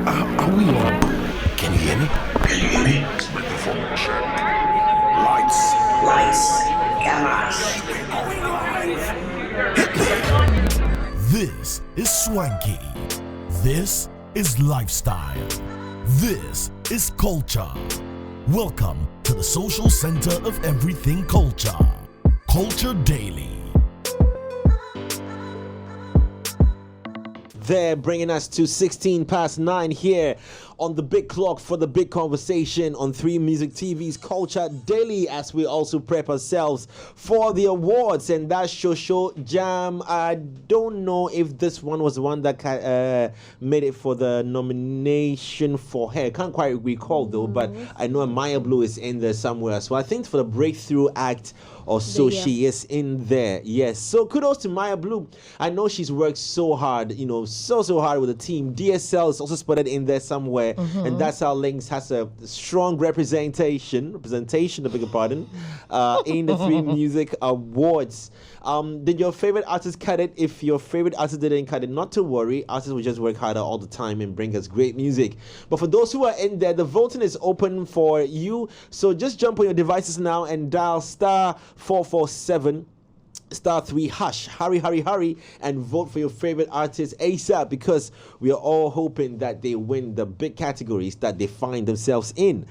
Are we on? Can you hear me? Can you hear me? Microphone check. Lights. Cameras. This is swanky. This is lifestyle. This is culture. Welcome to the social center of everything culture. Culture Daily. They're bringing us to 16 past 9 here on the big clock for the big conversation on 3 Music TV's Culture Daily, as we also prep ourselves for the awards. And that show Jam, I don't know if this one was the one that made it for the nomination for her. Can't quite recall though, but I know Maya Blue is in there somewhere. So I think for the breakthrough act or so, she is in there. Yes. So kudos to Maya Blue. I know she's worked so hard, so hard with the team. DSL is also spotted in there somewhere. And that's how Links has a strong representation, I beg your pardon, in the 3 Music Awards. Did your favorite artist cut it? If your favorite artist didn't cut it, not to worry. Artists will just work harder all the time and bring us great music. But for those who are in there, the voting is open for you. So just jump on your devices now and dial *447. *3 hash. Hurry, and vote for your favorite artist ASAP, because we are all hoping that they win the big categories that they find themselves in.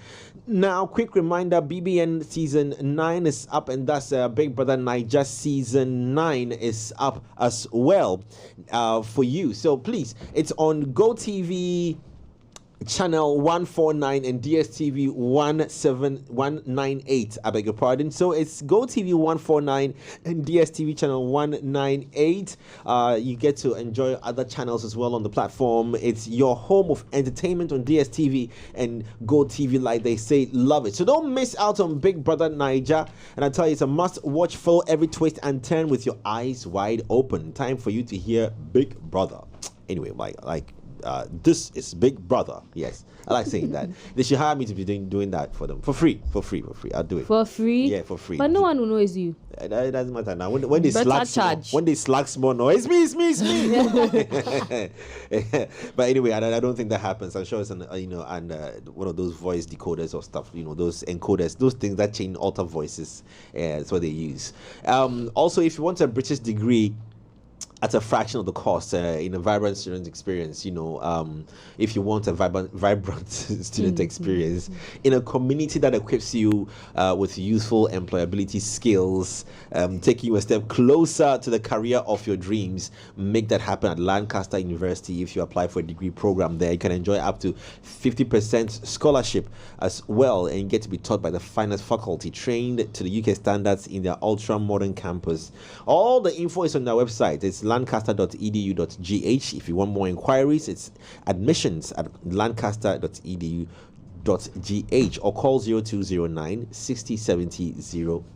Now, quick reminder, BBN season 9 is up, and that's Big Brother Naija season 9 is up as well for you. So please, it's on GoTV channel 149 and DSTV 198. I beg your pardon. So it's GoTV 149 and DSTV channel 198. You get to enjoy other channels as well on the platform. It's your home of entertainment on DSTV and GoTV, like they say. Love it. So don't miss out on Big Brother Naija. And I tell you, it's a must watch. Follow every twist and turn with your eyes wide open. Time for you to hear Big Brother. Anyway, this is Big Brother. Yes, I like saying that. They should hire me to be doing that for them for free. I'll do it for free. Yeah, for free. But no one will know it's you. It doesn't matter now. When they slack small, no, it's me. But anyway, I don't think that happens. I'm sure it's one of those voice decoders or stuff. Those encoders, those things that change alter voices. That's what they use. Also, if you want a British degree at a fraction of the cost in a vibrant student experience, if you want a vibrant student experience in a community that equips you with useful employability skills, taking you a step closer to the career of your dreams, make that happen at Lancaster University. If you apply for a degree program there, you can enjoy up to 50% scholarship as well, and get to be taught by the finest faculty trained to the UK standards in their ultra modern campus. All the info is on their website. It's lancaster.edu.gh. If you want more inquiries, it's admissions at lancaster.edu.gh, or call 0209 60 70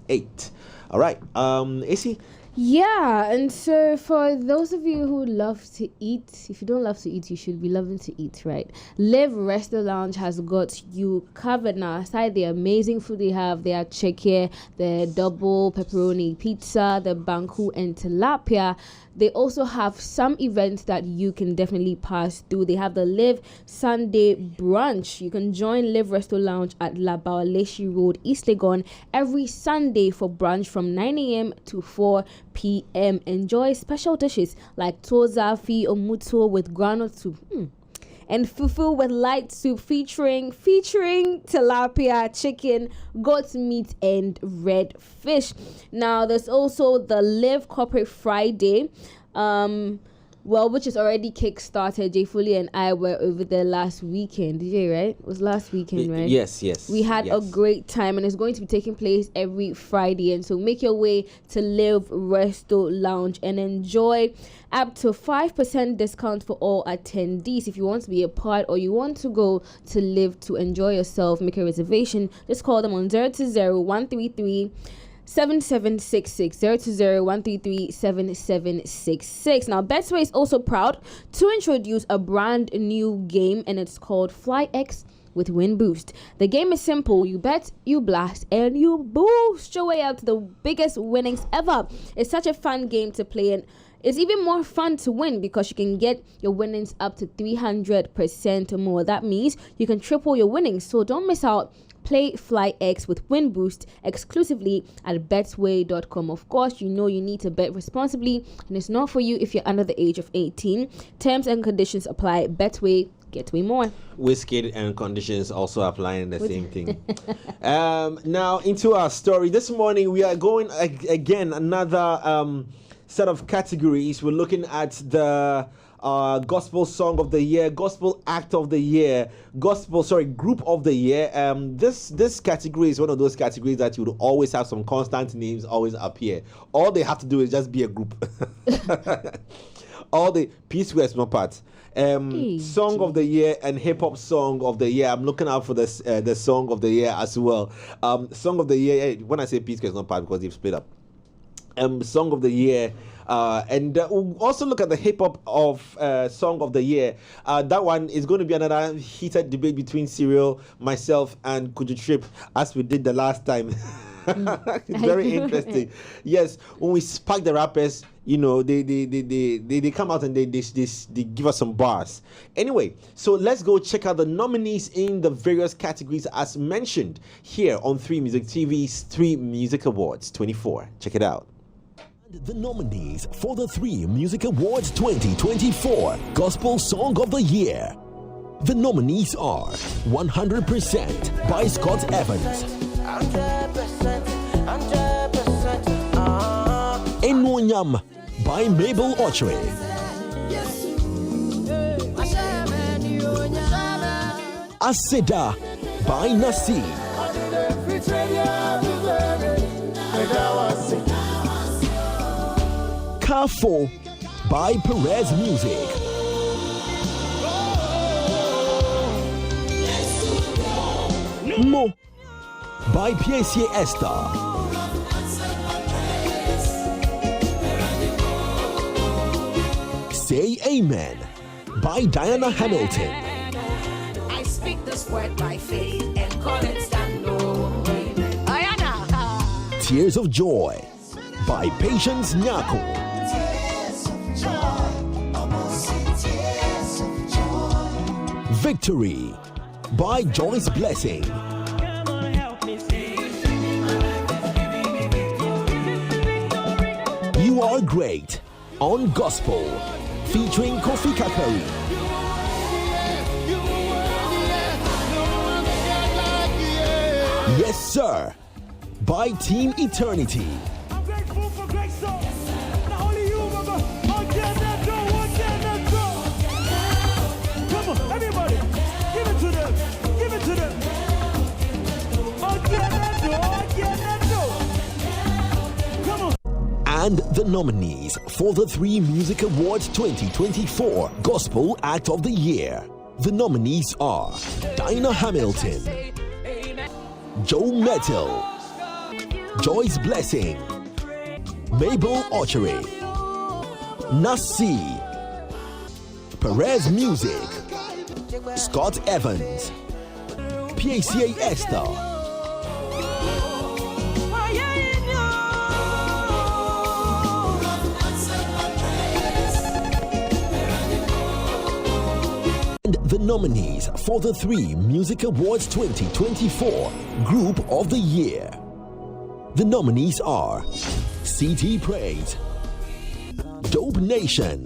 08. All right, AC. Yeah, and so for those of you who love to eat, if you don't love to eat, you should be loving to eat, right? Live Resto Lounge has got you covered now. Aside the amazing food they have, their chicken, the double pepperoni pizza, the banku and tilapia. They also have some events that you can definitely pass through. They have the Live Sunday Brunch. You can join Live Resto Lounge at La Bawaleshi Road, East Legon, every Sunday for brunch from 9 a.m. to 4 p.m. Enjoy special dishes like toza fi omuto with groundnut soup. And fufu with light soup featuring tilapia, chicken, goat meat, and red fish. Now, there's also the Live Corporate Friday, which is already kick-started. Jay Foley and I were over there last weekend. DJ, right? It was last weekend, right? Yes. We had a great time, and it's going to be taking place every Friday. And so make your way to Live Resto Lounge and enjoy up to 5% discount for all attendees. If you want to be a part or you want to go to Live to enjoy yourself, make a reservation. Just call them on 020-133 7766 020-133-7766. Now, Betway is also proud to introduce a brand new game, and it's called Fly X with Win Boost. The game is simple. You bet, you blast, and you boost your way up to the biggest winnings ever. It's such a fun game to play, and it's even more fun to win because you can get your winnings up to 300% more. That means you can triple your winnings. So don't miss out. Play FlyX with Win Boost exclusively at betway.com. Of course, you know you need to bet responsibly, and it's not for you if you're under the age of 18. Terms and conditions apply. Betway, get way more. Whiskey and conditions also applying the same thing. Now into our story. This morning we are going again another set of categories. We're looking at the gospel song of the year, gospel act of the year, group of the year. This category is one of those categories that you would always have some constant names always appear. All they have to do is just be a group. All the P-Square is not part. Song of the year and hip hop song of the year. I'm looking out for this the song of the year as well. Song of the year. When I say P-Square is not part because they've split up. Song of the year. And we'll also look at the hip hop of song of the year. That one is going to be another heated debate between Cyril, myself, and Kuju Trip, as we did the last time. It's very interesting. Yes, when we spark the rappers, you know, they come out and they give us some bars. Anyway, so let's go check out the nominees in the various categories as mentioned here on 3 Music TV's 3 Music Awards 24. Check it out. The nominees for the 3 Music Awards 2024 Gospel Song of the Year. The nominees are 100% by Scott Evans, 100%, Enwonyam by Mabel Ochre, Aseda by Nasi, Kafo by Perez Music, Mo by Piesier Esther, Say Amen by Diana Hamilton, I speak this word by faith and call it stand. Tears of Joy by Patience Nyako, Victory by Joyce Blessing, You Are Great on Gospel featuring Kofi Kakari, Yes Sir by Team Eternity, I'm grateful for great songs. Not only you, Baba. Again, that door, come on, everybody. Give it to them. Give it to them. Again, that door. Come on. and the nominees for the 3 Music Awards 2024 Gospel Act of the Year. The nominees are Dinah Hamilton, Joe Metal, Joyce Blessing, Mabel Ochre, Nasi, Perez Music, Scott Evans, Piesier Esther, and the nominees for the 3 Music Awards 2024 Group of the Year. The nominees are CT Praise, Dope Nation,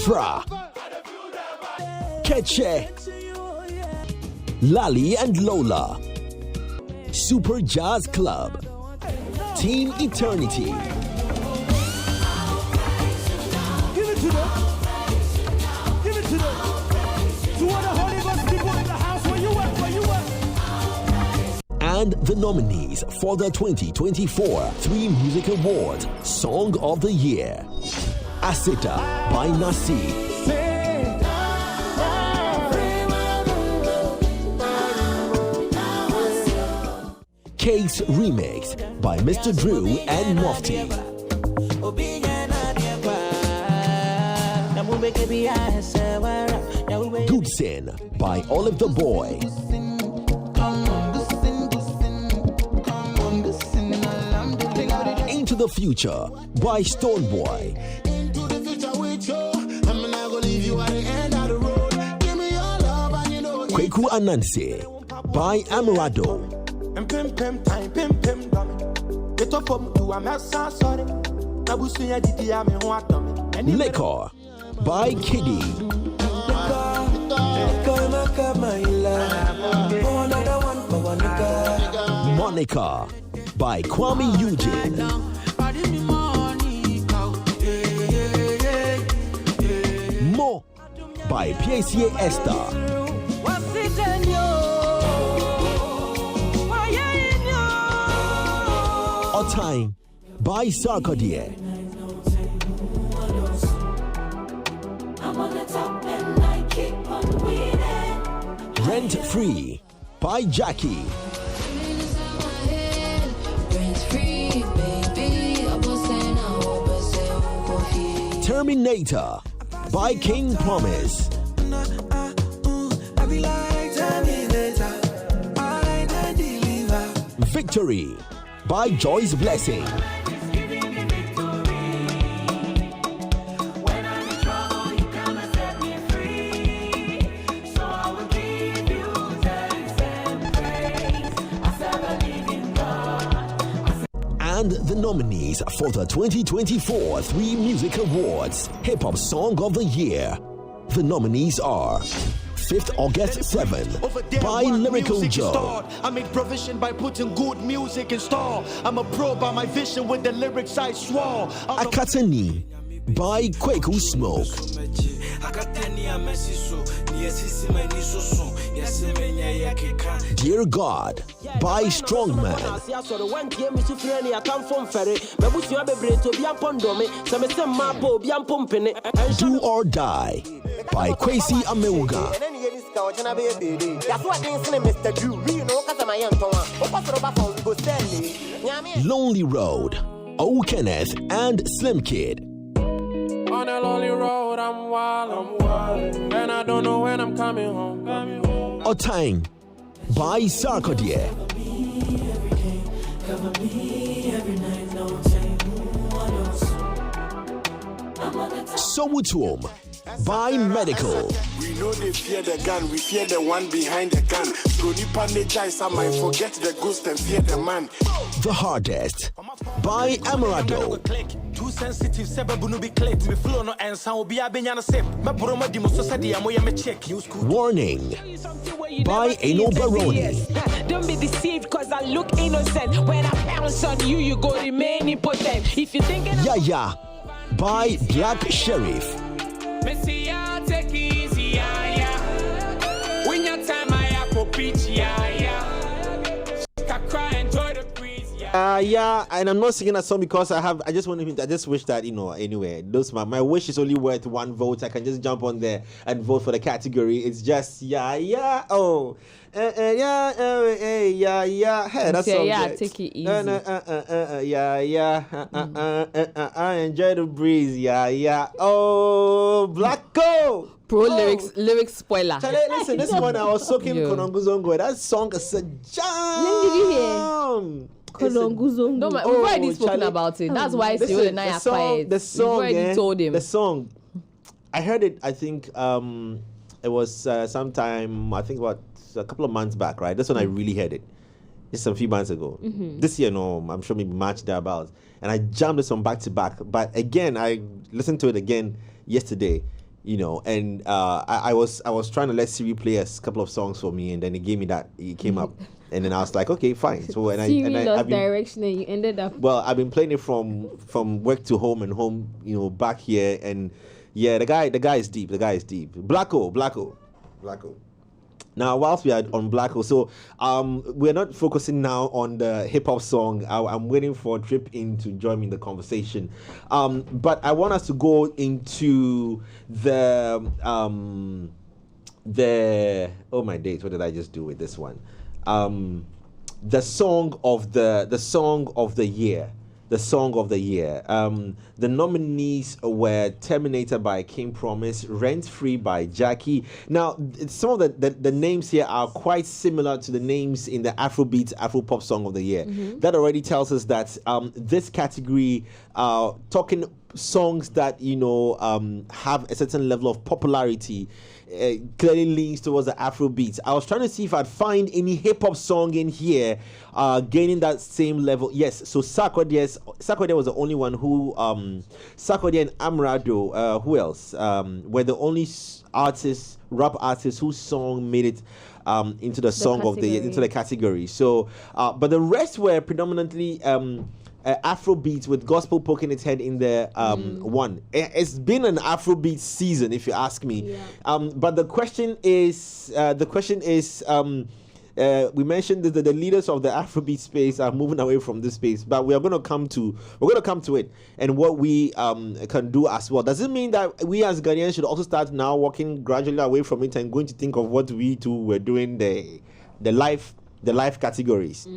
Fra, Ketche, Lali and Lola, Super Jazz Club, Team Eternity, Give it to them. Give it to them. To all the Holy Ghost people in the house, where you at? Where you at? and the nominees for the 2024 3 Music Awards Song of the Year. Asita by Nasi, Case Remix by Mr. Drew and Mufti, Good Sin by Olive the Boy, Into the Future by Stonebwoy. Into the future with you. I'm not gonna leave you at the end of the road. Give me your love and you know Kweku Ananse by Amarado. Pim pim time, pim pim dummy. Get up to a mess, sorry. Nabusuya didi ame ho atom. Liquor by Kiddy. Monica by Kwame Eugene. Mo by PACA Esther. Time by Sarkodie. Rent Free by Jackie. Terminator by King Promise. Victory by Joyce Blessing. And the nominees for the 2024 Three Music Awards Hip Hop Song of the Year. The nominees are 5th August 7 by Lyrical Joe. I make provision by putting good music in store. I'm a pro by my vision with the lyrics I swore. Akatani by Kweku Smoke. Dear God by Strongman. Do or Die by Kwesi Ameuga. Lonely Road, O Kenneth and Slim Kid. On a lonely road, I'm wild, and I don't know when I'm coming home. Otang by Sarkodie. Sowutum by Medical. We know they fear the gun, we fear the one behind the gun. I might forget the ghost and fear the man. The Hardest by Amarado. Too sensitive, sebabunu be click. Me flow no answer, will be a benyana sip. My broma dimo society, I'm going to check. Warning by Eno Baroni. Don't be deceived, cause I look innocent. When I bounce on you, you go remain impotent. If you think Yaya by Black Sheriff. Take it easy, yeah. When your time I have for preach, yeah. Cry, enjoy the breeze, yeah, and I'm not singing that song because I just wish that, anyway, my wish is only worth one vote. I can just jump on there and vote for the category. It's just yeah. Oh, yeah. Hey, that's so yeah, good. take it easy. I enjoy the breeze. Yeah. Oh, Blacko. Pro lyrics spoiler. Charlie, listen, this one I was soaking Kononguzongo. That song is a jam. When did you hear? Kononguzongo. No, we've already spoken about it. That's why Sio and I are quiet. The song, we've already told him. The song, I heard it, I think it was sometime, I think about a couple of months back, right? That's when I really heard it. Just a few months ago. Mm-hmm. This year, no, I'm sure maybe March thereabouts. And I jammed this one back to back. But again, I listened to it again yesterday. And I was trying to let Siri play a couple of songs for me, and then it gave me that. It came up, and then I was like, okay, fine. So and Siri I lost direction, and you ended up. Well, I've been playing it from work to home and home, back here, and yeah, the guy is deep. The guy is deep. Blacko. Now, whilst we are on Blacko, so we're not focusing now on the hip hop song. I'm waiting for Trip In to join me in the conversation. But I want us to go into the oh my days, what did I just do with this one? The song of the year. the song of the year. The nominees were Terminator by King Promise, Rent Free by Jackie. Now, some of the names here are quite similar to the names in the Afrobeat, Afropop song of the year. That already tells us that this category, talking songs that, have a certain level of popularity, clearly leans towards the Afrobeat. I was trying to see if I'd find any hip-hop song in here gaining that same level. Yes, so Sarkodie was the only one who, Sarkodie and Amrado, who else? Were the only rap artists whose song made it into the song of the year, into the category. So, but the rest were predominantly Afrobeat, with gospel poking its head in the one. It's been an Afrobeat season, if you ask me. But the question is, we mentioned that the leaders of the Afrobeat space are moving away from this space, but we're going to come to it and what we can do as well. Does it mean that we as Ghanaians should also start now walking gradually away from it and going to think of what we too were doing, the life categories?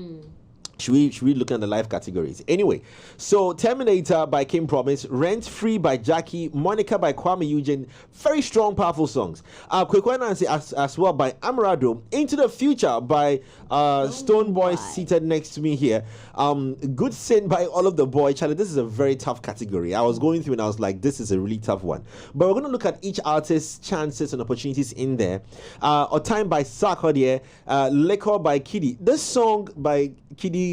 Should we look at the live categories? Anyway, so Terminator by King Promise, Rent Free by Jackie, Monica by Kwame Eugene, very strong, powerful songs. Kwekwe Nancy as well by Amrado, Into the Future by Stone Boy seated next to me here. Good Sin by All of the Boy. Charlie, this is a very tough category. I was going through and I was like, this is a really tough one. But we're going to look at each artist's chances and opportunities in there. Time by Sarkodie, Liquor by Kiddy. This song by Kiddy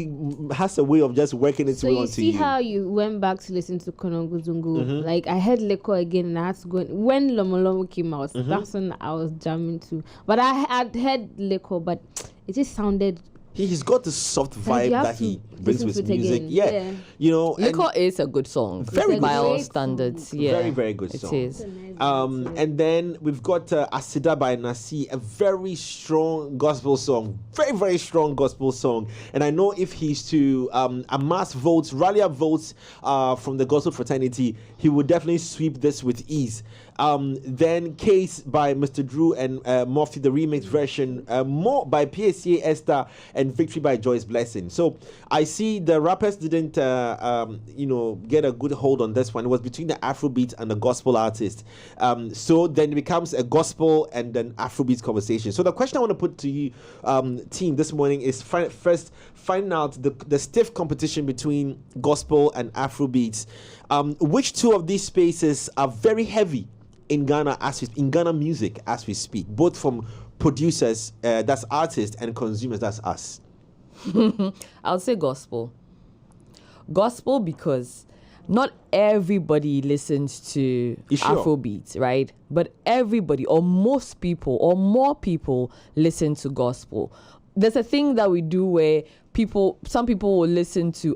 has a way of just working its way onto you. So you see how you went back to listen to Konongo Zungu. Like, I heard Leko again and I had to go. When Lomo Lomo came out, that's when I was jamming to. But I had heard Leko, but it just sounded... He's got the soft vibe that he brings with music. Yeah. Liquor is a good song. Very good by all song. Standards. Yeah. Very, very good song. It is. And then we've got Asida by Nasi, a very strong gospel song. Very, very strong gospel song. And I know if he's to amass votes, rally up votes from the gospel fraternity, he would definitely sweep this with ease. Then Case by Mr. Drew and Murphy, the remix version. More by PSA Esther, and Victory by Joyce Blessing. So I see the rappers didn't, get a good hold on this one. It was between the Afrobeat and the gospel artist. So then it becomes a gospel and an Afrobeat conversation. So the question I want to put to you, team, this morning is first finding out the stiff competition between gospel and Afrobeats. Which two of these spaces are very heavy in Ghana in Ghana music as we speak, both from producers, that's artists, and consumers, that's us? I'll say gospel. Gospel because not everybody listens to Afrobeats, right? But everybody, or most people, or more people listen to gospel. There's a thing that we do where some people will listen to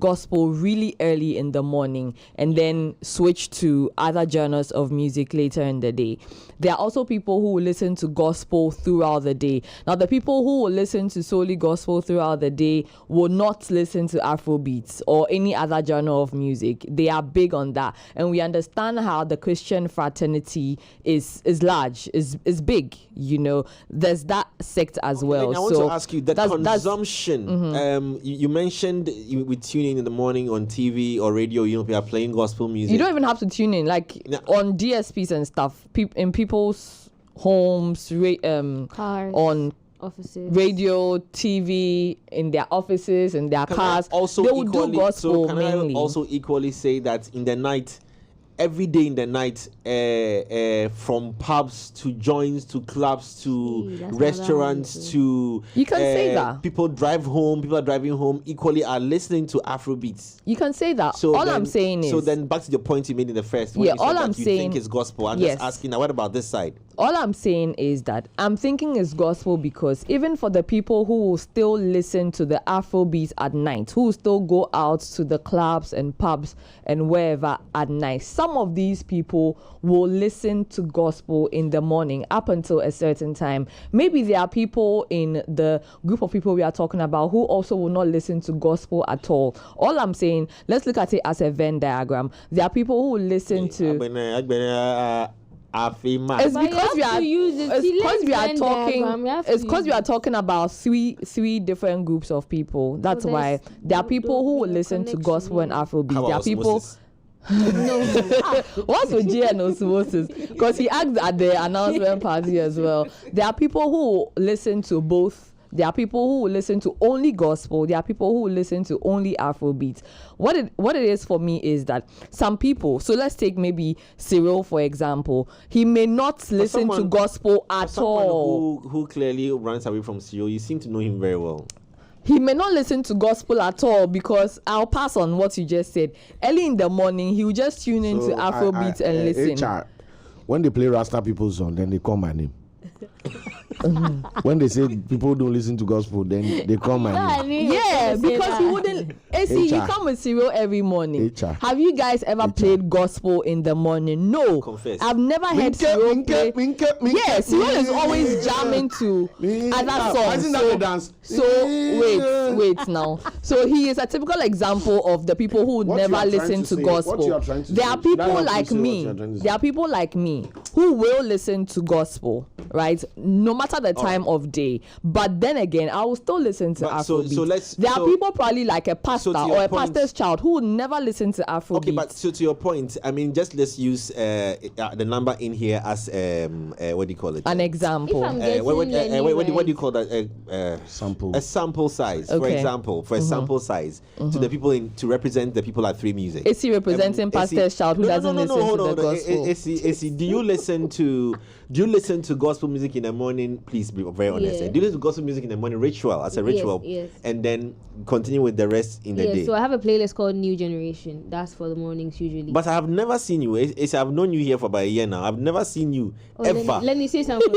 gospel really early in the morning and then switch to other genres of music later in the day. There are also people who will listen to gospel throughout the day. Now, the people who will listen to solely gospel throughout the day will not listen to Afrobeats or any other genre of music. They are big on that. And we understand how the Christian fraternity is large, is big, There's that sect as well. I want to ask you, consumption. You mentioned we tune in the morning on TV or radio, we are playing gospel music. You don't even have to tune in, on DSPs and stuff, in people's homes, cars, on offices, radio, TV, in their offices, in their cars. Also, they will do gospel mainly. I also equally say that in the night, every day in the night, from pubs to joints to clubs to restaurants to you can say that people are driving home equally are listening to Afrobeats. You can say that. So I'm saying is, so then back to the point you made in the first, when you said that you think it's gospel. I'm just asking now, what about this side? All I'm saying is that I'm thinking it's gospel because even for the people who will still listen to the Afrobeats at night, who will still go out to the clubs and pubs and wherever at night, some of these people will listen to gospel in the morning up until a certain time. Maybe there are people in the group of people we are talking about who also will not listen to gospel at all. All I'm saying, let's look at it as a Venn diagram. There are people who will listen to... Afima. It's But you because have we are. to use it. It's See, because we are let's talking. blend diagram. You have to It's because use we are it. talking about three different groups of people. That's So why there are don't- people who will don't listen to connection, gospel and yeah. Afrobeat. How There are about people. osmosis? What's with G and osmosis? Because he acts at the announcement party as well. There are people who listen to both. There are people who will listen to only gospel. There are people who will listen to only Afrobeat. What it is for me is that some people. So let's take maybe Cyril for example. He may not listen to gospel at Someone all. who clearly runs away from Cyril, you seem to know him very well. He may not listen to gospel at all because I'll pass on what you just said. Early in the morning, he will just tune into Afrobeat and listen. HR, when they play Rasta people's song, then they call my name. When they say people don't listen to gospel, then they call my name. Yeah, because he wouldn't. AC, you come with Cyril every morning. Have you guys ever played gospel in the morning? No. Confess. I've never heard Cyril play. Yeah, Cyril is always jamming to other songs. So wait now. So he is a typical example of the people who would never listen to gospel. There are people like me. There are people like me who will listen to gospel, right? No matter the time of day. But then again, I will still listen to Afrobeat. There are people probably like a pastor or a pastor's child who would never listen to Afrobeat. Okay, but so to your point, I mean, just let's use the number in here as what do you call it? An example. What do you call that? Sample. A sample size, for example, a sample size to the people to represent the people at Three Music. Is he representing pastor's child who doesn't listen to the gospel? Do you listen to gospel music in the morning? Please be very honest. Yeah. Do you listen to gospel music in the morning as a ritual? Yes. And then continue with the rest in the day. So I have a playlist called New Generation. That's for the mornings usually. But I have never seen you. I've known you here for about a year now. I've never seen you ever. Let me say something.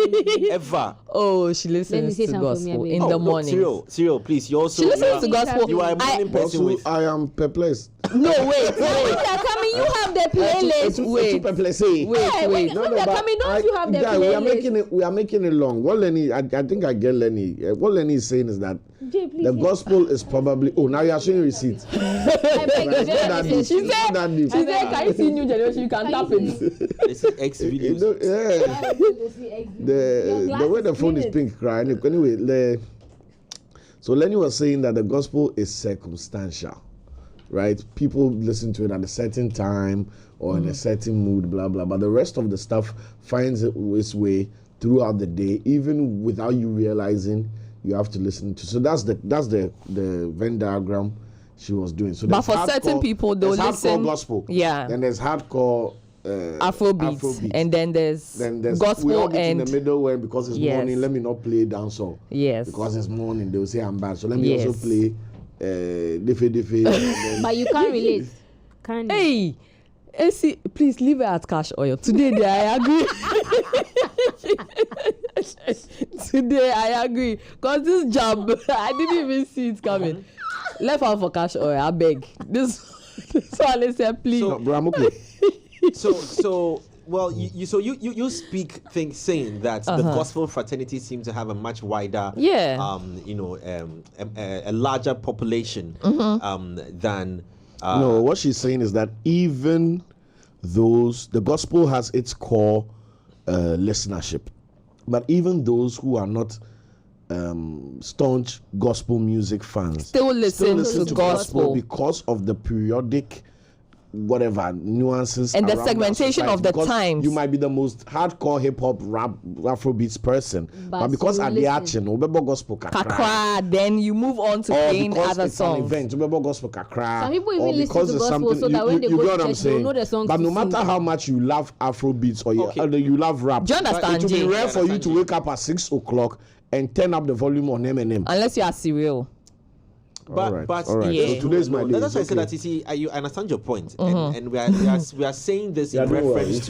Ever. Oh, she listens to gospel in the morning. Cyril, please. You also. She listens to gospel. You are a morning person with. I am perplexed. No, wait. They're coming. You have the playlist. Wait. When they're coming, don't you have the playlist? We are making it long. What Lenny, I think I get Lenny. What Lenny is saying is that the gospel is probably. Oh, now you are showing receipts. I beg you. She said, can you see New Generation? You can tap it. This is X videos. The way the phone is pink, crying. Anyway, so Lenny was saying that the gospel is circumstantial, right? People listen to it at a certain time or in a certain mood, blah blah. But the rest of the stuff finds its way throughout the day, even without you realizing you have to listen to. So that's the Venn diagram she was doing. So but for certain people, they'll listen. Hardcore gospel. Yeah. Then there's hardcore. Afrobeat, and then there's gospel and in the middle where because it's morning, let me not play dancehall. Yes. Because it's morning, they'll say I'm bad. So let me also play Defe. But you can't relate. Can you? Hey, AC, please leave it at Cash Oil. Today, I agree. Today, I agree. Because this job, I didn't even see it coming. Left out for Cash Oil, I beg. This one is please. So, bro, I'm okay. Well, you speak things saying that the gospel fraternity seems to have a much wider, a larger population than. No, what she's saying is that even the gospel has its core listenership, but even those who are not staunch gospel music fans still listen to gospel because of the periodic whatever nuances and the segmentation of the times. You might be the most hardcore hip hop rap Afrobeats person, but because at the action gospel kakra, then you move on to playing other songs. Event, gospel kakra. Some people even listen to gospel so that when they go to church, they'll know the songs. But no matter how much you love Afrobeats or you love rap, do you understand? It will be rare for you to wake up at 6 o'clock and turn up the volume on Eminem. Unless you are Cyril. But all right. Yeah. So today's my day. That's why I said that. You see, I understand your point, and we are saying this in reference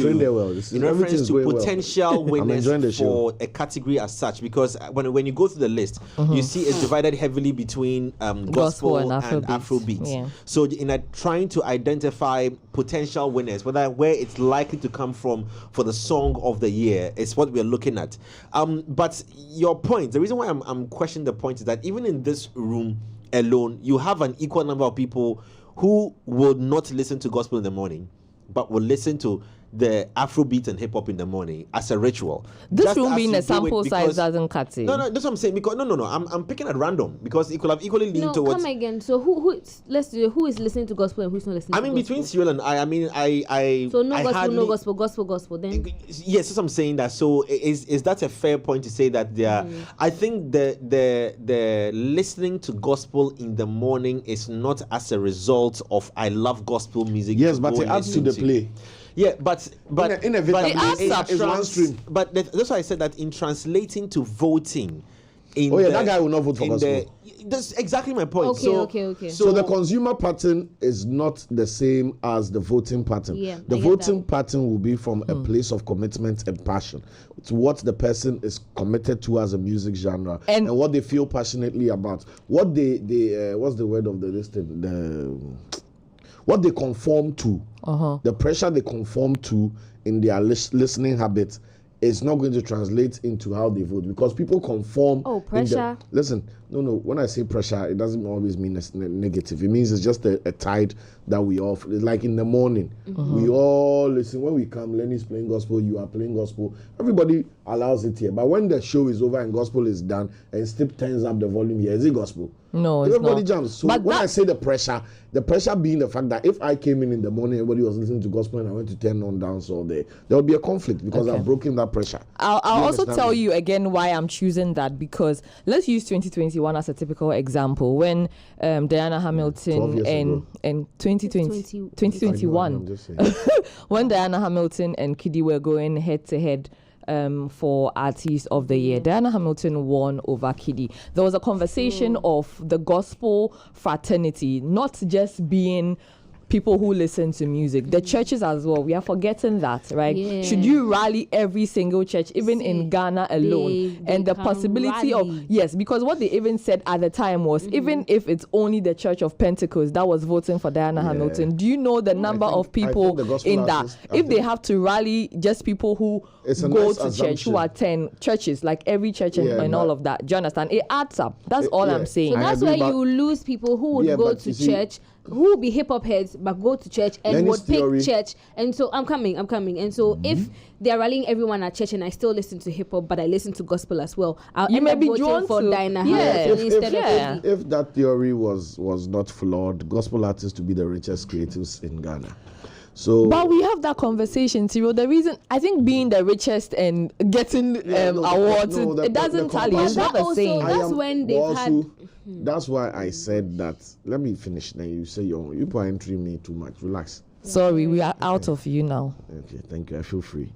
to potential winners for a category as such. Because when you go through the list, you see it's divided heavily between gospel and Afrobeat. Yeah. So in trying to identify potential winners, where it's likely to come from for the song of the year, is what we're looking at. But your point, the reason why I'm questioning the point is that even in this room alone, you have an equal number of people who will not listen to gospel in the morning, but will listen to the Afrobeat and hip hop in the morning as a ritual. This room being a sample size doesn't cut it. No, that's what I'm saying. Because no. I'm picking at random because it could have equally leaned towards. Come again. So who is listening to gospel and who's not listening? I mean, between Cyril and I mean, I. So no gospel. Then yes, that's what I'm saying. That so is that a fair point to say that there? I think the listening to gospel in the morning is not as a result of I love gospel music. Yes, but it adds to the play. Yeah, but it's one stream. But that's why I said that in translating to voting. That guy will not vote for gospel. That's exactly my point. Okay. So the consumer pattern is not the same as the voting pattern. Yeah, the voting pattern will be from a place of commitment and passion. It's what the person is committed to as a music genre and what they feel passionately about. What they what's the word of the listing? What they conform to, the pressure they conform to in their listening habits is not going to translate into how they vote because people conform. Oh, pressure. Listen, no. When I say pressure, it doesn't always mean negative. It means it's just a tide that we all, like in the morning, we all listen. When we come, Lenny's playing gospel, you are playing gospel. Everybody allows it here. But when the show is over and gospel is done and Steve turns up the volume here, is it gospel? No, it's everybody not. jumps. So when I say the pressure being the fact that if I came in the morning, everybody was listening to gospel and I went to turn on dance all day, there will be a conflict because I've broken that pressure. I'll also tell you again why I'm choosing that because let's use 2021 as a typical example. When Diana Hamilton and 2021 when Diana Hamilton and Kiddy were going head to head for Artist of the Year. Diana Hamilton won over Kiddy. There was a conversation of the gospel fraternity, not just being people who listen to music, the churches as well. We are forgetting that, right? Yeah. Should you rally every single church, even in Ghana alone? And the possibility of, yes, because what they even said at the time was, even if it's only the Church of Pentecost that was voting for Diana Hamilton, do you know the number of people in that? If they have to rally just people who go to church, who attend churches, like every church and all of that, do you understand? It adds up. That's all I'm saying. So that's why you lose people who would go to church, who will be hip hop heads but go to church and would pick church. And so I'm coming. And so if they're rallying everyone at church and I still listen to hip hop but I listen to gospel as well, I'll end up voting for Diana Hamilton instead of if that theory was not flawed, gospel artists to be the richest creatives in Ghana. So, but we have that conversation, Cyril. The reason I think being the richest and getting awards, it doesn't tally. It's not the same. That's when they've had. That's why I said that. Let me finish. Then you say you are entering me too much. Relax. Sorry, we are out of you now. Okay, thank you. I feel free.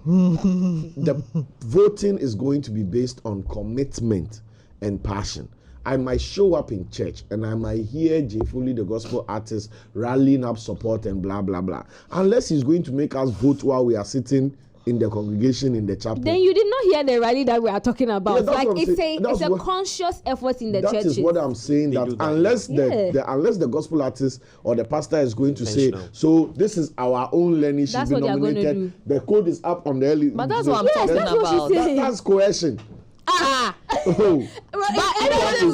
The voting is going to be based on commitment and passion. I might show up in church and I might hear J. Foley, the gospel artist, rallying up support and blah, blah, blah. Unless he's going to make us vote while we are sitting in the congregation in the chapel. Then you did not hear the rally that we are talking about. Like it's a conscious effort in the churches. That is what I'm saying. That unless the gospel artist or the pastor is going to say, so this is our own Lenny, should be nominated. The code is up on the early. But that's what I'm talking about. That's coercion. But everyone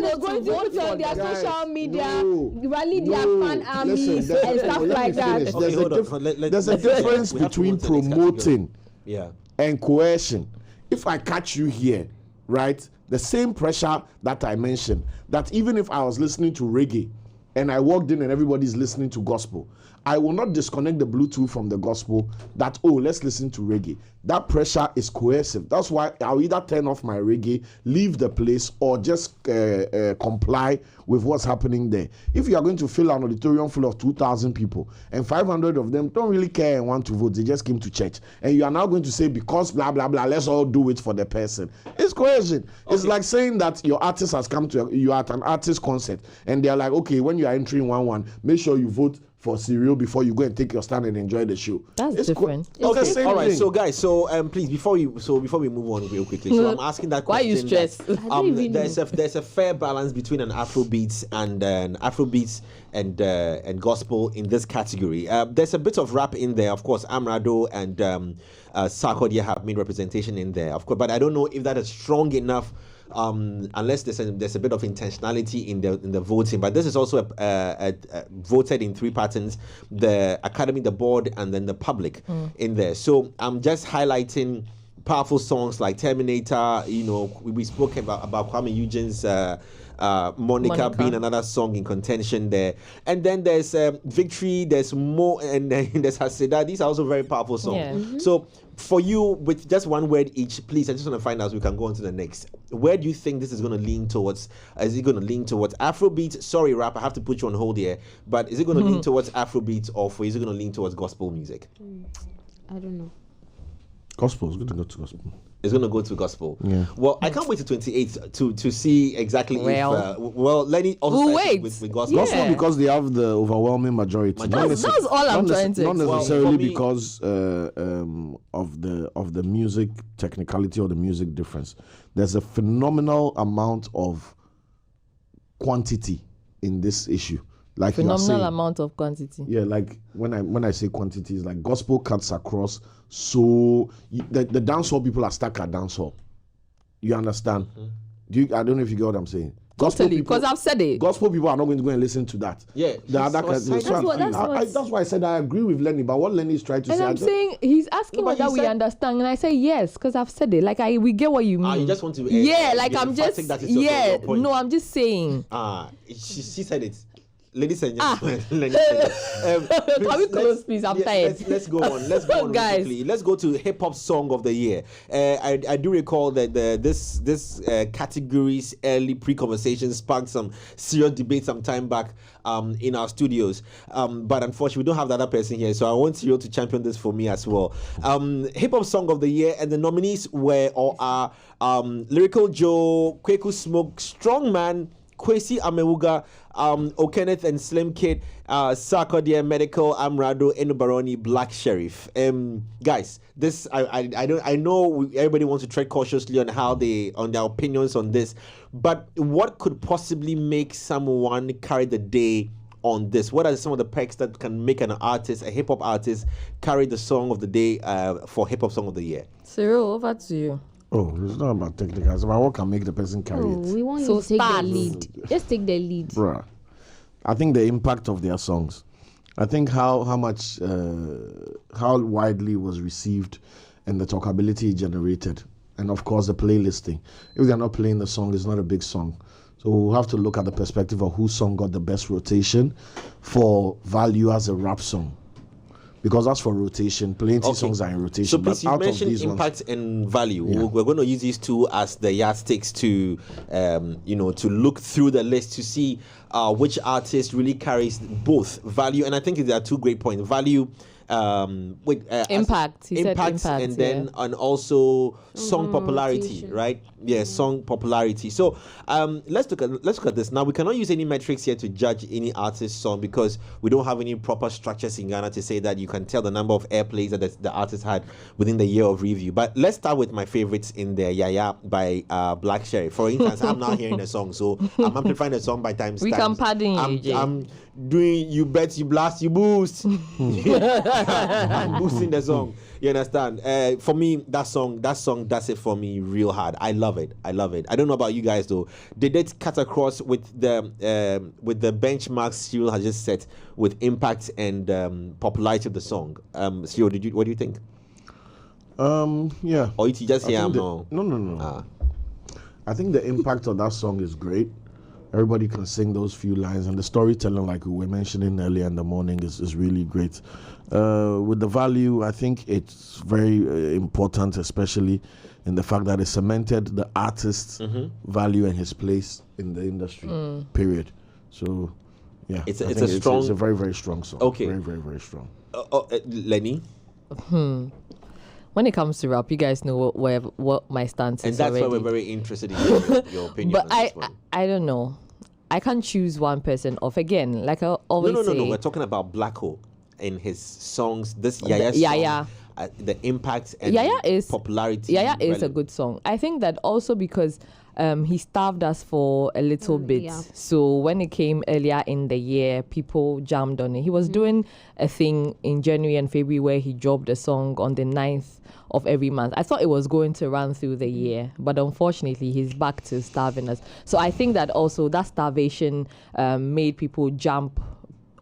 is going to put on their social media, rally their fan armies and stuff like that. There's a difference between promoting and coercion. If I catch you here, right, the same pressure that I mentioned, that even if I was listening to reggae and I walked in and everybody's listening to gospel, I will not disconnect the Bluetooth from the gospel that, let's listen to reggae. That pressure is coercive. That's why I'll either turn off my reggae, leave the place, or just comply with what's happening there. If you are going to fill an auditorium full of 2,000 people and 500 of them don't really care and want to vote, they just came to church, and you are now going to say, because blah, blah, blah, let's all do it for the person. It's coercion. Okay. It's like saying that your artist has come to you at an artist concert, and they're like, okay, when you are entering 1-1, make sure you vote for Cyril before you go and take your stand and enjoy the show. That's different. Okay, same all right, thing. So guys, please before we move on real quickly, so I'm asking that question. Why are you stressed? There's a fair balance between an Afrobeats and gospel in this category. There's a bit of rap in there, of course. Amrado and Sarkodie have made representation in there, of course, but I don't know if that is strong enough unless there's a bit of intentionality in the voting. But this is also voted in 3 patterns: the Academy, the board, and then the public in there. So I'm just highlighting powerful songs like Terminator. We spoke about Kwame Eugene's Monica being another song in contention there. And then there's Victory, there's More, and then there's Haseda. These are also very powerful songs. Yeah. So for you, with just one word each, please, I just want to find out so we can go on to the next. Where do you think this is going to lean towards? Is it going to lean towards Afrobeat? Sorry, rap, I have to put you on hold here. But is it going to lean towards Afrobeat, or is it going to lean towards gospel music? I don't know. Gospel is going to go to gospel. It's going to go to gospel. Yeah. Well, I can't wait to 28 to see exactly Lenny also with gospel. Yeah. Gospel because they have the overwhelming majority. That's all I'm trying to. Not necessarily because of the music technicality or the music difference. There's a phenomenal amount of quantity in this issue. Like phenomenal amount of quantity. Yeah, like when I say quantity, it's like gospel cuts across. So the dancehall people are stuck at dancehall. You understand? I don't know if you get what I'm saying. Totally, because I've said it. Gospel people are not going to go and listen to that. Yeah, that's why I said I agree with Lenny. But what Lenny is trying to say, I'm saying he's asking whether we understand, and I say yes because I've said it. Like we get what you mean. You just want to. I'm just. No, I'm just saying. She said it. Ladies and gentlemen, can we close, please? I'm tired. Let's go on. Let's go on guys. Quickly. Let's go to hip hop song of the year. I do recall that this category's early pre-conversation sparked some serious debate some time back in our studios. But unfortunately, we don't have the other person here, so I want you to champion this for me as well. Hip hop song of the year, and the nominees are Lyrical Joe, Kweku Smoke, Strongman, Kwesi Amewuga, O'Kenneth and Slim Kid, Sarkodie, Medical, Amrado, Enubaroni, Black Sheriff. Guys, this I know everybody wants to tread cautiously on their opinions on this, but what could possibly make someone carry the day on this? What are some of the perks that can make an artist, a hip hop artist, carry the song of the day for hip hop song of the year? Cyril, over to you. Oh, it's not about technical. It's about what can make the person carry it. We want you to take the lead. Just take the lead. Bruh. I think the impact of their songs. I think how widely it was received and the talkability it generated. And of course the playlisting. If they're not playing the song, it's not a big song. So we'll have to look at the perspective of whose song got the best rotation for value as a rap song. Because that's for rotation. Plenty songs are in rotation. So please, you mentioned impact and value. Yeah. We're going to use these two as the yardsticks to, to look through the list to see which artist really carries both value. And I think there are 2 great points. Value, impact. Impact, and then and also song popularity, right? Yeah, song popularity. So let's look at this. Now we cannot use any metrics here to judge any artist's song because we don't have any proper structures in Ghana to say that you can tell the number of airplays that the artist had within the year of review. But let's start with my favorites in there. Yaya by Black Sheriff. For instance, I'm now hearing the song, so I'm amplifying the song by times. We can pardon you. I'm doing you bet, you blast, you boost. I'm boosting the song. You understand? For me, that song does it for me real hard. I love it. I don't know about you guys though. Did it cut across with the benchmarks Cyril has just set with impact and popularity of the song? Cyril, what do you think? Yeah. Or you just hear no? No. I think the impact of that song is great. Everybody can sing those few lines, and the storytelling, like we were mentioning earlier in the morning, is really great. With the value, I think it's very important, especially in the fact that it cemented the artist's value and his place in the industry, period. So, yeah. It's a very, very strong song. Okay. Very, very, very strong. Lenny? When it comes to rap, you guys know what my stance is. And that's already. why we're very interested in your opinion. But I don't know. I can't choose one person off. Again, like I always say. No. We're talking about Black Hole and his songs. This Yaya song. The impact and popularity. Yaya is a good song. I think that also because he starved us for a little bit. Yeah. So when it came earlier in the year, people jammed on it. He was doing a thing in January and February where he dropped a song on the 9th of every month. I thought it was going to run through the year, but unfortunately he's back to starving us. So I think that also that starvation made people jump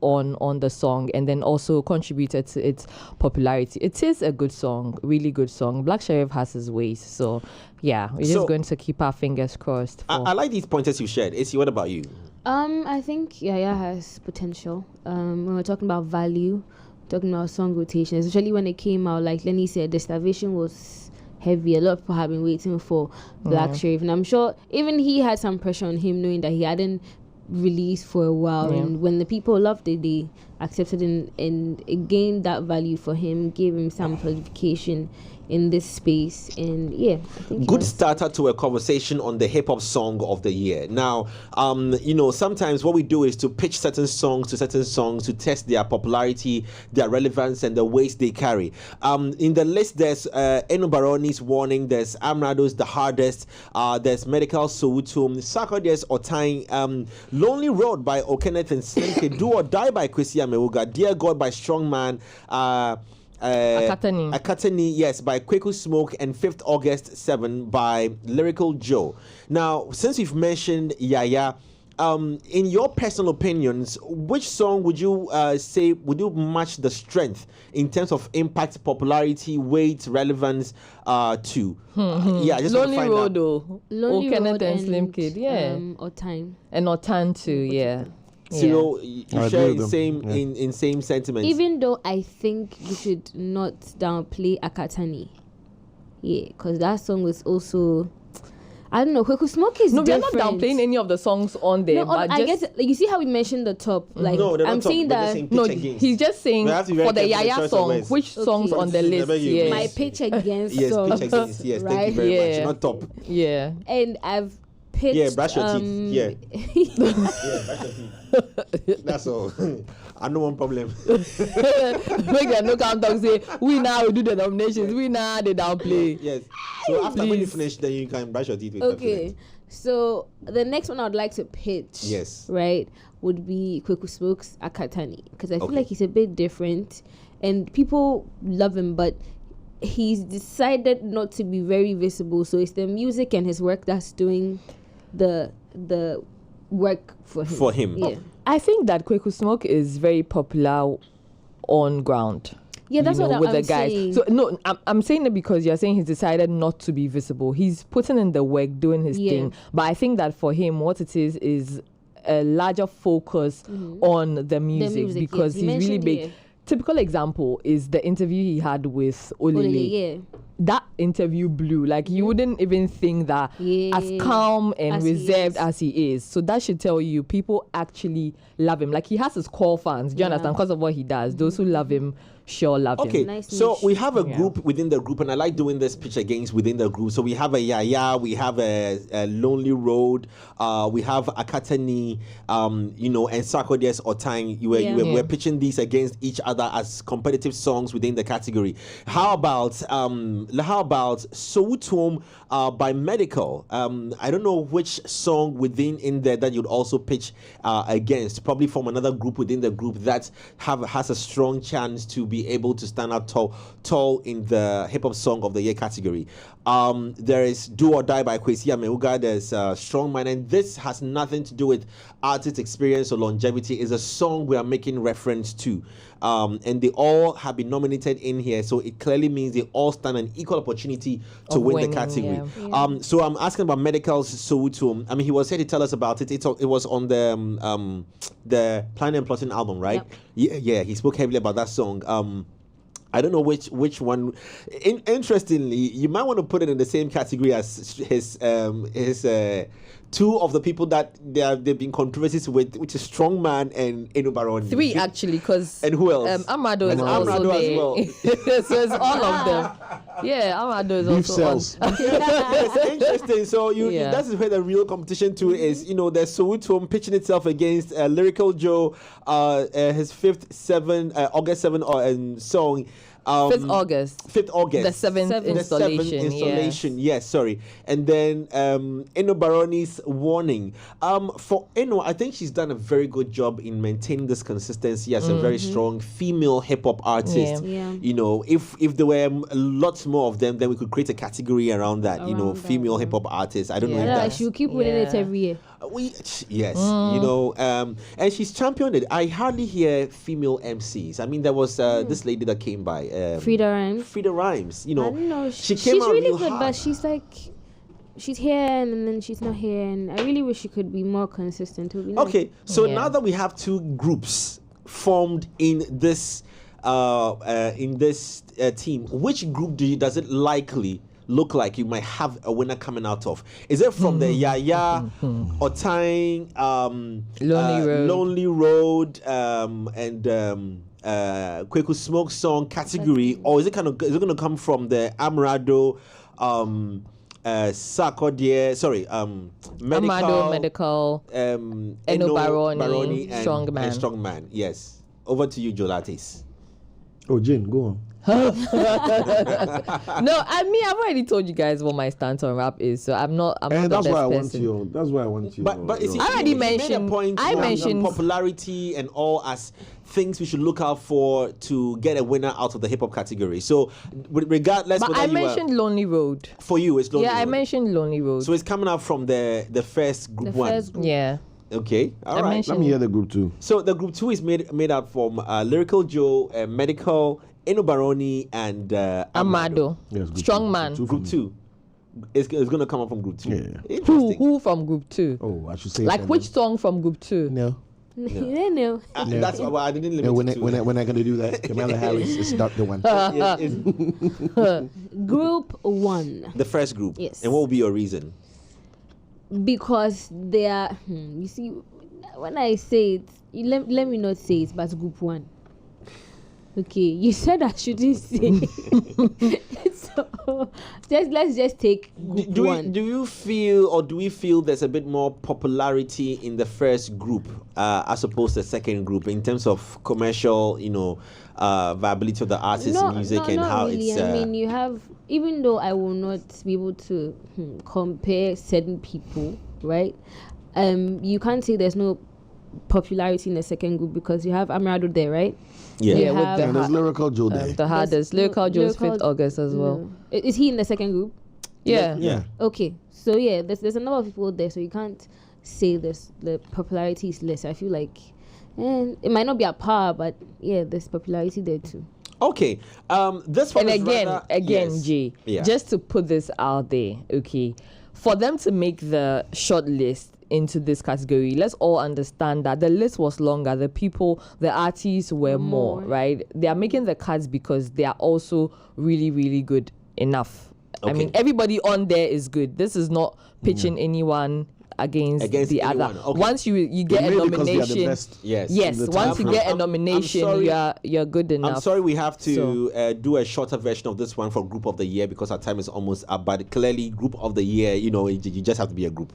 on the song and then also contributed to its popularity. It is a good song, really good song. Black Sheriff has his ways, so yeah, we're just going to keep our fingers crossed. I like these pointers you shared. Issy, what about you? I think Yaya has potential. When we're talking about value, talking about song rotation, especially when it came out, like Lenny said, the starvation was heavy. A lot of people have been waiting for Black Sheriff, and I'm sure even he had some pressure on him, knowing that he hadn't released for a while, and when the people loved it, they accepted and it gained that value for him, gave him some qualification in this space, and I think good starter to a conversation on the hip hop song of the year. Now, sometimes what we do is to pitch certain songs to test their popularity, their relevance, and the weight they carry. In the list, there's Eno Baroni's Warning, there's Amrado's The Hardest, there's Medical Sowutum, Sarkodie's Otang, Lonely Road by Okenneth and Slinky, Do or Die by Kwesi Amewuga, Dear God by Strongman, Akatani, yes, by Kweku Smoke, and 5th August 7 by Lyrical Joe. Now, since we've mentioned Yaya, in your personal opinions, which song would you say would you match the strength in terms of impact, popularity, weight, relevance to? Just Lonely Road, though. Lonely Road and Slim Kid, or Time. And Otan too, yeah. So you share in same sentiments. Even though I think we should not downplay Akatani, because that song was also, I don't know. Kweku Smoke is different. We're not downplaying any of the songs on there. But I guess you see how we mentioned the top. Like I'm saying that he's just saying for the Yaya song, which songs on the list? Yes. My pitch against song. Pitch against. Yes, right? Thank you very much. Not top. Yeah. And I've pitched. Brush your teeth. Yeah, brush your teeth. That's all. I know one problem. Make them no count talk say we now will do the nominations. We now they downplay. Yes. So after when you finish, then you can brush your teeth with okay. So the next one I would like to pitch. Yes. Right, would be Kweku Smoke's Akatani, because I feel like he's a bit different, and people love him, but he's decided not to be very visible. So it's the music and his work that's doing the work for him. Yeah. I think that Kweku Smoke is very popular on ground. Yeah, that's what with I'm the guys. saying. So no, I'm saying it because you're saying he's decided not to be visible. He's putting in the work, doing his thing. But I think that for him, what it is a larger focus on the music because he's really big. Here. Typical example is the interview he had with Olele. That interview blew. Like, you wouldn't even think that as calm and reserved as he is. So that should tell you people actually love him. Like, he has his core fans. Do you understand? Because of what he does. Those who love him sure love him. Okay, so we have a group within the group, and I like doing this pitch against within the group. So we have a Yaya, we have a Lonely Road, we have Akatani, and Sarkodie's Otang. We're pitching these against each other as competitive songs within the category. How about Sowutum by Medical? I don't know which song within in there that you'd also pitch against. Probably from another group within the group that has a strong chance to be able to stand out tall in the hip hop song of the year category. There is Do or Die by Kwesi Amewuga. There's Strongman, and this has nothing to do with artist experience or longevity. It's a song we are making reference to, and they all have been nominated in here, so it clearly means they all stand an equal opportunity to win the category. So I'm asking about Medical's Sowutum. I mean, he was here to tell us about it. It was on the Planning and Plotting album, right? Yeah, he spoke heavily about that song. I don't know which one. Interestingly, you might want to put it in the same category as his two of the people that they've been controversies with, which is Strongman and Eno Baroni. 3 actually, because and who else? Amado is also there. As well. So it's all of them. Yeah, Amado is also on. It's interesting. So that's where the real competition too is. There's Sowutum pitching itself against Lyrical Joe, his 5th August 7 song. 5th August. 5th August. The seventh installation. Yes, sorry. And then Eno Baroni's Warning. For Eno, I think she's done a very good job in maintaining this consistency as a very strong female hip hop artist. Yeah. You know, if there were lots more of them, then we could create a category around that. Female hip hop artists. I don't know if that's. She'll keep winning it every year. And she's championed it. I hardly hear female MCs. I mean, there was this lady that came by, Frida Rhymes. Frida Rhymes. I don't know. She's really good, but she's here and then she's not here, and I really wish she could be more consistent. It would be nice. Okay, so now that we have two groups formed in this team, which group does it likely look like you might have a winner coming out of? Is it from the Yaya, Otine, Lonely Road, and Kweku Smoke Song category, or is it going to come from the Amrado, Medical, Eno Baroni, and Strongman? Yes. Over to you, Jolates. Oh, Jane, go on. No, I mean, I've already told you guys what my stance on rap is, so I'm not the best person. That's why I want you. But you see, I already mentioned. I mentioned popularity and all as things we should look out for to get a winner out of the hip hop category. So, regardless. But I mentioned Lonely Road. For you, it's Lonely Road. Yeah, I mentioned Lonely Road. So it's coming out from the first group one. Yeah. Okay, all right. Let me hear the group 2. So the group 2 is made out from Lyrical Joe, Medical, Eno Baroni, and Amado. Yes, Strongman. Group 2. It's going to come up from group 2. Yeah. Interesting. Who from group 2? Oh, I should say. Like which song from group 2? No. No. That's why I didn't limit it to. When I'm going to do that, Kamala Harris is not the one. Group 1. The first group. Yes. And what will be your reason? Because they are, you see, when I say it, let me not say it, but group 1. Okay, you said I shouldn't say. So let's just take group 1. Do you feel, or do we feel there's a bit more popularity in the first group as opposed to the second group in terms of commercial, viability of the artist in music and how really. it's? I mean, you have, even though I will not be able to compare certain people, right? You can't say there's no popularity in the second group because you have Amarado there, right? Yeah, and there's Lyrical Joe there. The hardest. Lyrical Joe's 5th August as well. Is he in the second group? Yeah. Okay, so there's a number of people there, so you can't say the popularity is less. I feel like it might not be at par, but there's popularity there too. Okay, this one. And again, Jay, just to put this out there, okay, for them to make the short list into this category, let's all understand that the list was longer, the artists were more, right? They are making the cuts because they are also really, really good enough. Okay. I mean, everybody on there is good. This is not pitching anyone against the anyone. other. Okay. Once you get a nomination, yes. Once you get a nomination, you're good enough. I'm sorry we have to do a shorter version of this one for Group of the Year because our time is almost up. But clearly, Group of the Year, you just have to be a group.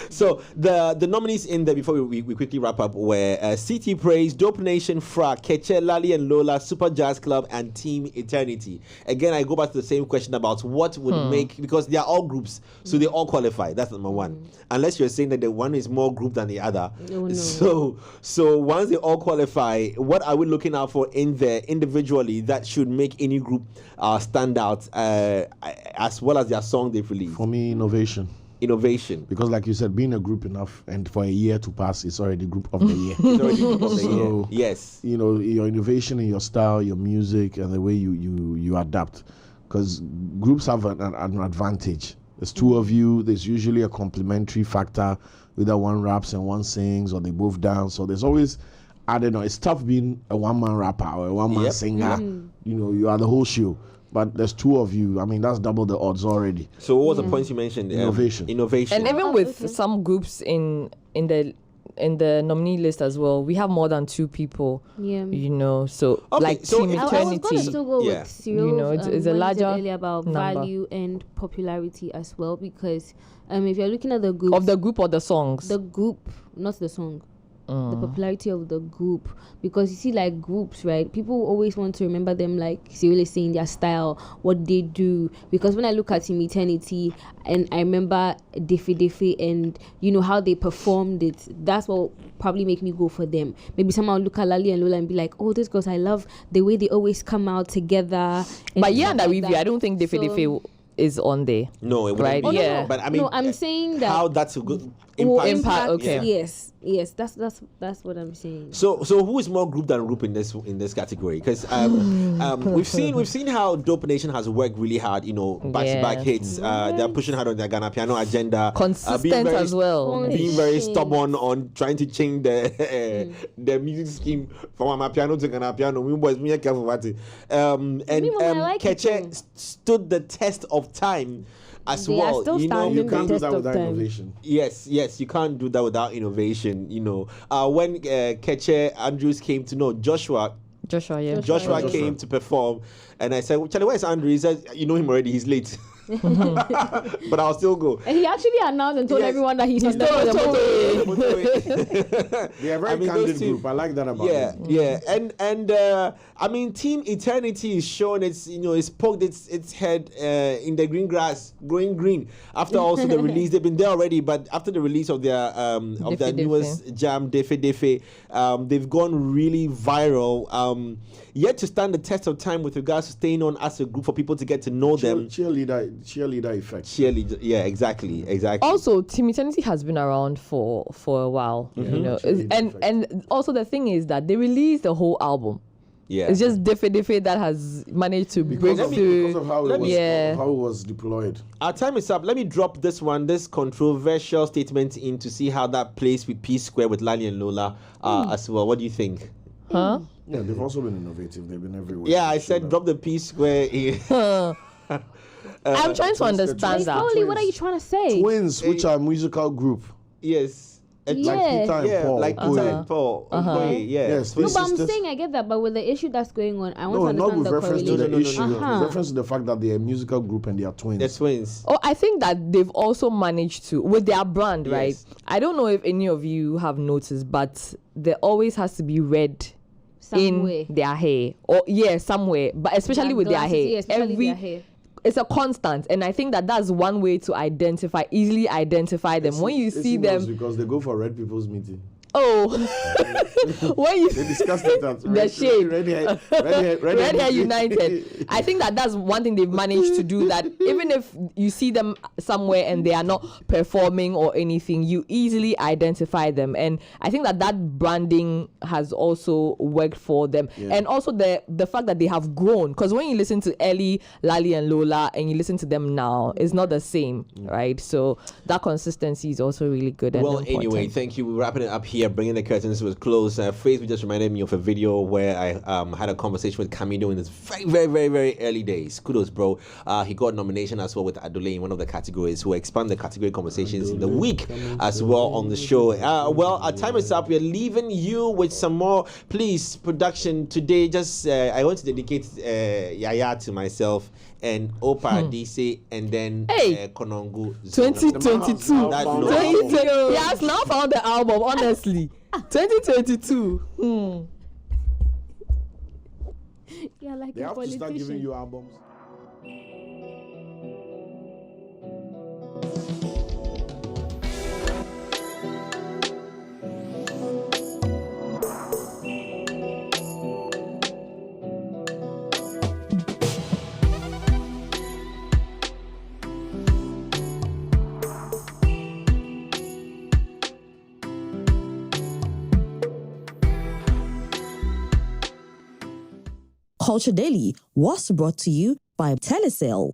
So the nominees in there before we quickly wrap up were CT Praise, Dope Nation, Fra, Keche, Lali and Lola, Super Jazz Club, and Team Eternity. Again, I go back to the same question about what would make, because they are all groups, so they all qualify. That's number one. Unless you're saying that the one is more group than the other. No. So once they all qualify, what are we looking out for in there individually that should make any group stand out as well as their song they've released? For me, innovation. Because like you said, being a group enough and for a year to pass, it's already group of the year. It's already group of the year. Yes. Your innovation in your style, your music, and the way you adapt. Because groups have an advantage. There's two of you. There's usually a complementary factor. Either one raps and one sings, or they both dance. So there's always, I don't know, it's tough being a one-man rapper or a one-man singer. You are the whole show. But there's two of you. I mean, that's double the odds already. So what was the point you mentioned? Innovation. And even with some groups in the nominee list as well, we have more than 2 people. Yeah. So Team Eternity. I was going to still go with Cyril. It's a larger earlier about number. Value and popularity as well, because if you're looking at the group of the group or the songs, the group, not the song. the popularity of the group, because you see, like groups, right? People always want to remember them, like seriously saying their style, what they do. Because when I look at Team Eternity and I remember Defe and you know how they performed it, that's what probably make me go for them. Maybe someone look at Lali and Lola and be like, oh, these girls, I love the way they always come out together. But yeah, and with you, I don't think Defe is on there. No, it wouldn't right? be. Yeah, but I mean, no, I'm saying that how that's a good impact. Okay. Yes, that's what I'm saying. So who is more group than group in this category? Because we've seen how Dope Nation has worked really hard. You know, back-to-back hits. They're pushing hard on their Ghana piano agenda. Consistent as well. Being very stubborn on trying to change the music scheme from a piano to Ghana piano. We boys, be careful about it. And Keche stood the test of time. As they well, are still you can't do that without time. innovation. Yes, you can't do that without innovation. You know, when Keche Andrews came to know Joshua came to perform, and I said, well, Charlie, where's Andrew? He said, you know him already, he's late. But I'll still go. And he actually announced and told everyone that he's on the motorway. They are very candid group. I like that about them. Yeah. And I mean, Team Eternity is showing it's poked its head in the green grass, growing green. After also the release, they've been there already, but after the release of their newest jam, Defe, they've gone really viral. Yet to stand the test of time with regards to staying on as a group for people to get to know them. Cheerleader effect. Cheerleader, yeah, exactly. Also, Team Eternity has been around for a while, you know, and also the thing is that they released the whole album. Yeah, it's just Defe that has managed to break through because of how it was deployed. Our time is up. Let me drop this controversial statement in to see how that plays with P Square with Lali and Lola as well. What do you think? Huh? Yeah, they've also been innovative. They've been everywhere. Yeah, I said drop the P Square in. I'm trying to understand that. Holy, what are you trying to say? Twins, which are a musical group. Yes. Like Peter and Paul. Like Peter and Paul. Yes. No, but I'm saying I get that, but with the issue that's going on, I want to understand the reference to the issue. With reference to the fact that they're a musical group and they are twins. They're twins. Oh, I think that they've also managed to, with their brand, right? I don't know if any of you have noticed, but there always has to be red in their hair. Or somewhere. But especially with their hair. Yeah, especially their hair. It's a constant, and I think that that's one way to easily identify them. When you see them, because they go for red people's meeting. Oh, when you they discussed it at the shade, red hair united. I think that that's one thing they've managed to do. That even if you see them somewhere and they are not performing or anything, you easily identify them. And I think that branding has also worked for them. Yeah. And also the fact that they have grown. Because when you listen to Ellie, Lali, and Lola, and you listen to them now, it's not the same, right? So that consistency is also really good. Well, anyway, thank you. We're wrapping it up here. Bringing the curtains to a close. Facebook just reminded me of a video where I had a conversation with Camino in his very, very, very, very early days. Kudos, bro. He got nomination as well with Adole in one of the categories. We'll expand the category conversations in the week as well on the show. Well, our time is up. We're leaving you with some more. Please, production today. Just I want to dedicate Yaya to myself and Opa DC and then Konongu. 2022. He has now found the album, honestly. 2022. Yeah, like they have to start giving you albums. Culture Daily was brought to you by Telecel.